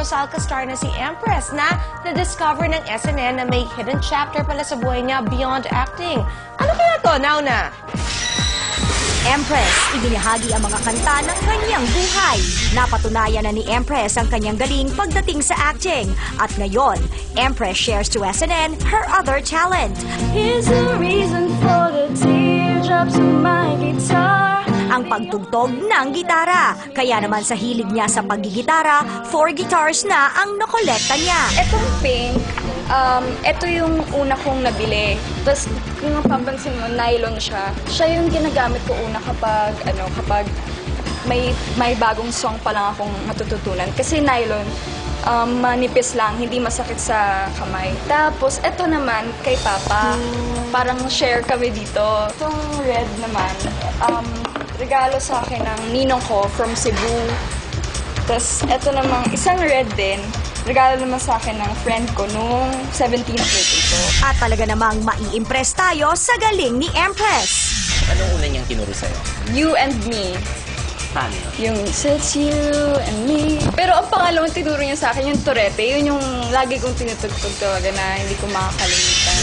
Rosal ka-star na si Empress na na-discover ng SNN na may hidden chapter pala sa buhay niya beyond acting. Ano kaya to, Nauna? Empress, ibinahagi ang mga kanta ng kanyang buhay. Napatunayan na ni Empress ang kanyang galing pagdating sa acting. At ngayon, Empress shares to SNN her other talent. Here's the reason for the teardrops on my guitar. Ang pagtugtog ng gitara. Kaya naman sa hilig niya sa paggigitara, 4 guitars na ang nakolekta niya. Etong pink, ito yung una kong nabili. Tapos kung mapapansin mo, nylon siya. Siya yung ginagamit ko una kapag may bagong song pa lang akong matututunan. Kasi nylon, manipis lang, hindi masakit sa kamay. Tapos, ito naman, kay Papa. Parang share kami dito. Itong red naman, regalo sa akin ng ninong ko from Cebu. Tapos, ito namang isang red din. Regalo naman sa akin ng friend ko nung 17th birthday ko. At talaga namang mai-impress tayo sa galing ni Empress. Anong una niyang tinuro sa'yo? You and Me. Paano? Yung It's You and Me. Pero ang pangalawang tinuro niya sa akin, yung Torete. Yun yung lagi kong tinutugtog talaga na hindi ko makakalimutan.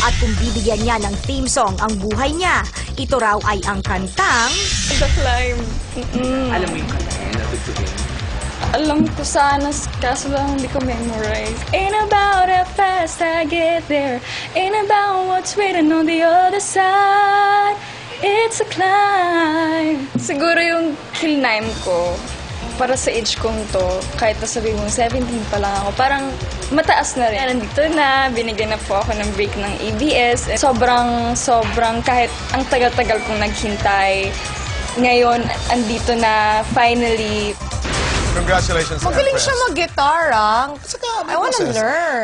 At kung bibigyan niya ng theme song ang buhay niya, ito raw ay ang kantang The Climb. Alam mo yung kanta niya, natugtugin? Alam ko sana, kaso lang hindi ko memorize. Ain't about how fast I get there. Ain't about what's waiting on the other side. It's a climb. Siguro yung kilnime ko, para sa age kong to, kahit nasabi mo 17 pa lang ako, parang mataas na rin. Nandito na, binigyan na po ako ng break ng ABS. Sobrang, kahit ang tagal-tagal kong naghintay, ngayon, andito na, finally. Congratulations, Magaling Empress. siya mag-guitar, ah. Saka, I wanna learn.